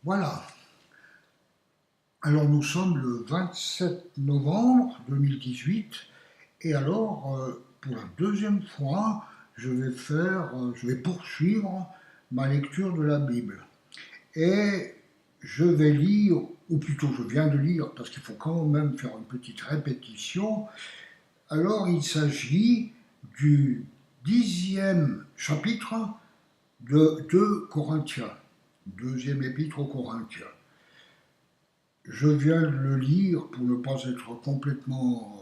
Voilà. Alors nous sommes le 27 novembre 2018 et alors pour la deuxième fois je vais poursuivre ma lecture de la Bible et je vais lire, ou plutôt je viens de lire parce qu'il faut quand même faire une petite répétition. Alors il s'agit du 10e chapitre de 2 Corinthiens, deuxième épître aux Corinthiens. Je viens de le lire pour ne pas être complètement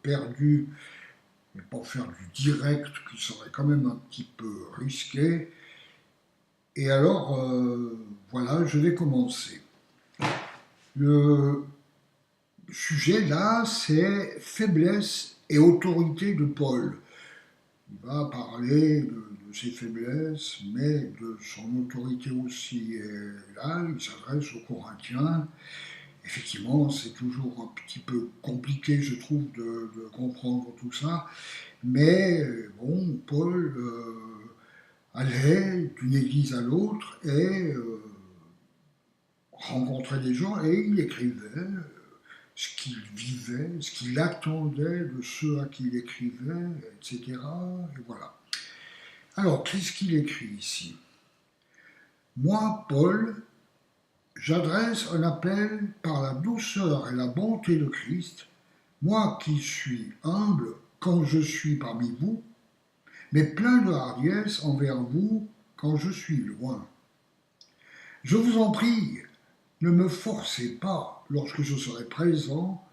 perdu et pas faire du direct qui serait quand même un petit peu risqué. Et alors, voilà, je vais commencer. Le sujet là, c'est faiblesse et autorité de Paul. Il va parler de ses faiblesses, mais de son autorité aussi. Et là, il s'adresse aux Corinthiens. Effectivement, c'est toujours un petit peu compliqué, je trouve, de comprendre tout ça. Mais bon, Paul allait d'une église à l'autre et rencontrait des gens et il écrivait ce qu'il vivait, ce qu'il attendait de ceux à qui il écrivait, etc. Et voilà. Alors, qu'est-ce qu'il écrit ici? Moi, Paul, j'adresse un appel par la douceur et la bonté de Christ, moi qui suis humble quand je suis parmi vous, mais plein de hardiesse envers vous quand je suis loin. Je vous en prie, ne me forcez pas, lorsque je serai présent,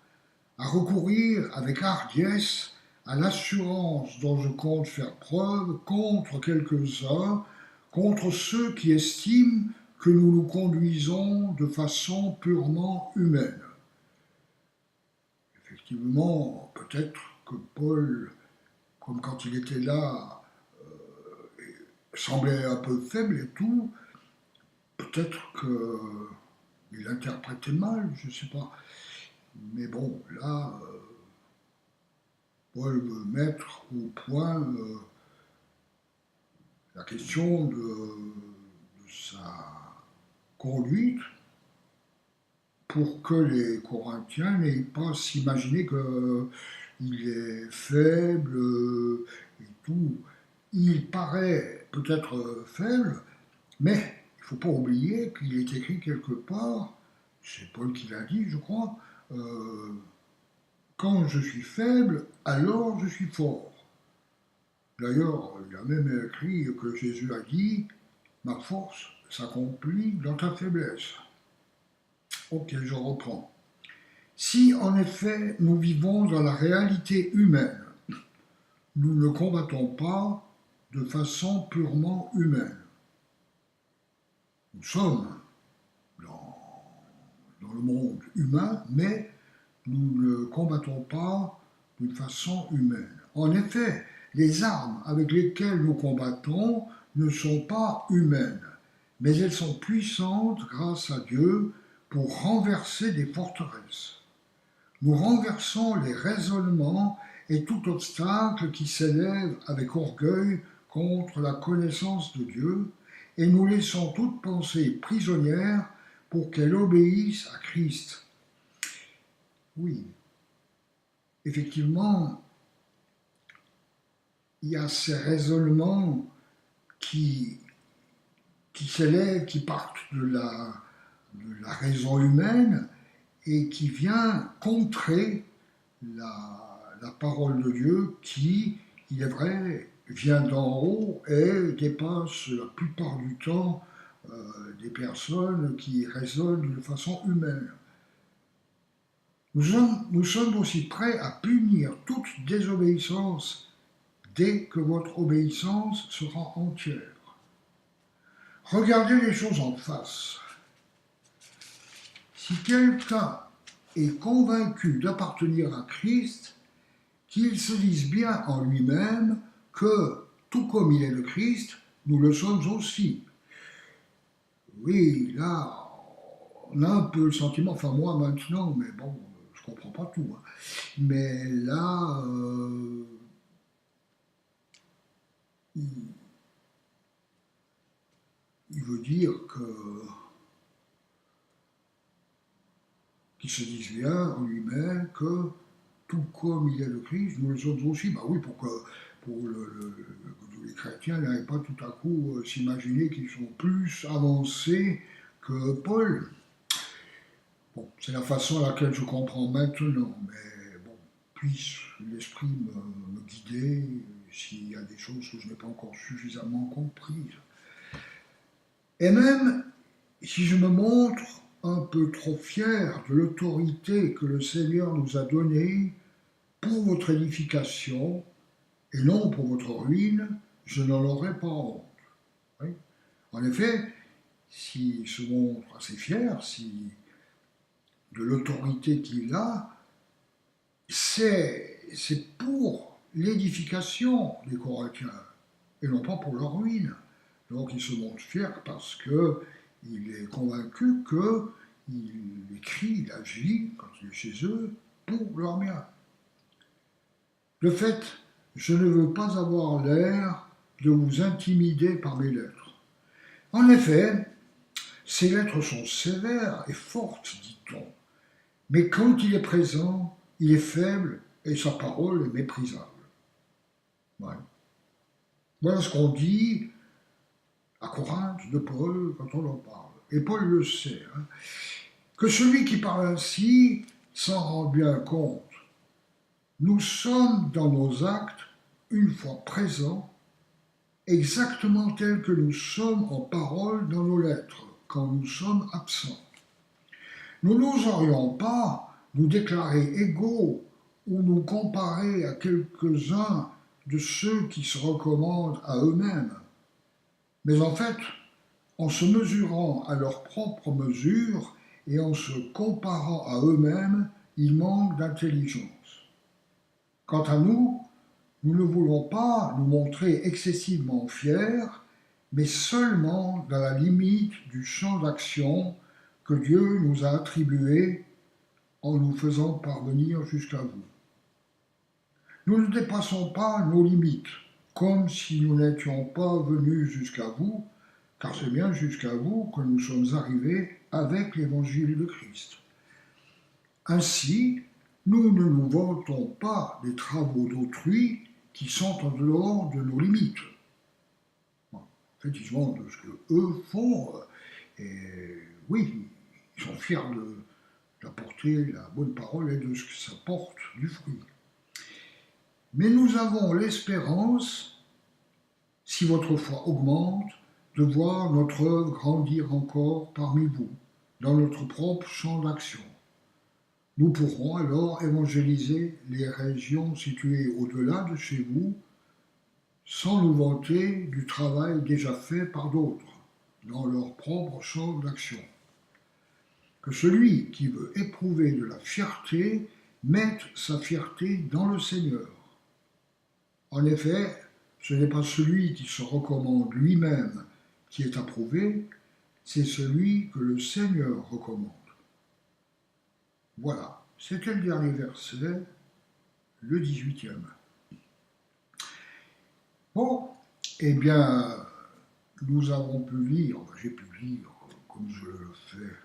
à recourir avec hardiesse à l'assurance dont je compte faire preuve contre quelques-uns, contre ceux qui estiment que nous nous conduisons de façon purement humaine. Effectivement, peut-être que Paul, comme quand il était là, semblait un peu faible et tout, peut-être qu'il interprétait mal, je ne sais pas. Mais bon, là, Paul veut mettre au point la question de sa conduite pour que les Corinthiens n'aient pas s'imaginer qu'il est faible et tout. Il paraît peut-être faible, mais il ne faut pas oublier qu'il est écrit quelque part, c'est Paul qui l'a dit, je crois, quand je suis faible, alors je suis fort. D'ailleurs, il a même écrit que Jésus a dit, ma force s'accomplit dans ta faiblesse. Ok, je reprends. Si en effet nous vivons dans la réalité humaine, nous ne combattons pas de façon purement humaine. Nous sommes dans le monde humain, mais nous ne combattons pas d'une façon humaine. En effet, les armes avec lesquelles nous combattons ne sont pas humaines, mais elles sont puissantes grâce à Dieu pour renverser des forteresses. Nous renversons les raisonnements et tout obstacle qui s'élève avec orgueil contre la connaissance de Dieu, et nous laissons toute pensée prisonnière pour qu'elle obéisse à Christ. Oui, effectivement, il y a ces raisonnements qui s'élèvent, qui partent de la raison humaine et qui vient contrer la parole de Dieu qui, il est vrai, vient d'en haut et dépasse la plupart du temps des personnes qui raisonnent de façon humaine. Nous sommes aussi prêts à punir toute désobéissance dès que votre obéissance sera entière. Regardez les choses en face. Si quelqu'un est convaincu d'appartenir à Christ, qu'il se dise bien en lui-même que, tout comme il est le Christ, nous le sommes aussi. Oui, là, on a un peu le sentiment, enfin moi maintenant, mais bon, je comprends pas tout. Hein. Mais là, il veut dire que se disent bien en lui-même que tout comme il est le Christ, nous le sommes aussi. Bah oui, pour les chrétiens n'allaient pas tout à coup s'imaginer qu'ils sont plus avancés que Paul. Bon, c'est la façon à laquelle je comprends maintenant, mais bon, puisse l'Esprit me guider s'il y a des choses que je n'ai pas encore suffisamment comprises. Et même si je me montre un peu trop fier de l'autorité que le Seigneur nous a donnée pour votre édification et non pour votre ruine, je n'en aurai pas honte. Oui. En effet, s'il se montre assez fier, de l'autorité qu'il a, c'est pour l'édification des Corinthiens et non pas pour leur ruine. Donc il se montre fier parce qu'il est convaincu qu'il écrit, il agit, quand il est chez eux, pour leur bien. De fait, je ne veux pas avoir l'air de vous intimider par mes lettres. En effet, ces lettres sont sévères et fortes, dit-on, mais quand il est présent, il est faible et sa parole est méprisable. Ouais. Voilà ce qu'on dit à Corinthe de Paul quand on en parle. Et Paul le sait, hein, que celui qui parle ainsi s'en rend bien compte. Nous sommes dans nos actes, une fois présents, exactement tels que nous sommes en parole dans nos lettres, quand nous sommes absents. Nous n'oserions pas nous déclarer égaux ou nous comparer à quelques-uns de ceux qui se recommandent à eux-mêmes. Mais en fait, en se mesurant à leur propre mesure et en se comparant à eux-mêmes, ils manquent d'intelligence. Quant à nous, nous ne voulons pas nous montrer excessivement fiers, mais seulement dans la limite du champ d'action que Dieu nous a attribué en nous faisant parvenir jusqu'à vous. Nous ne dépassons pas nos limites, comme si nous n'étions pas venus jusqu'à vous, car c'est bien jusqu'à vous que nous sommes arrivés avec l'évangile de Christ. Ainsi, nous ne nous vantons pas des travaux d'autrui qui sont en dehors de nos limites. Bon, effectivement, de ce qu'eux font, et oui, ils sont fiers d'apporter la bonne parole et de ce que ça porte du fruit. Mais nous avons l'espérance, si votre foi augmente, de voir notre œuvre grandir encore parmi vous, dans notre propre champ d'action. Nous pourrons alors évangéliser les régions situées au-delà de chez vous, sans nous vanter du travail déjà fait par d'autres, dans leur propre champ d'action. Que celui qui veut éprouver de la fierté mette sa fierté dans le Seigneur. En effet, ce n'est pas celui qui se recommande lui-même qui est approuvé, c'est celui que le Seigneur recommande. Voilà, c'était le dernier verset, le 18e. Bon, eh bien, nous avons pu lire, j'ai pu lire comme je le fais,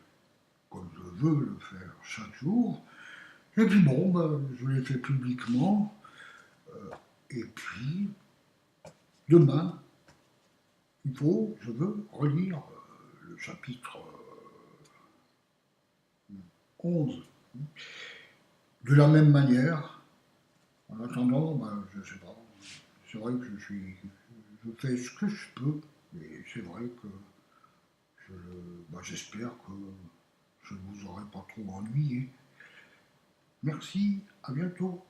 comme je veux le faire chaque jour, et puis bon, je l'ai fait publiquement, et puis demain, je veux relire le chapitre 11. De la même manière, en attendant, je ne sais pas, c'est vrai que je fais ce que je peux, et c'est vrai que j'espère que je ne vous aurai pas trop ennuyé. Merci, à bientôt.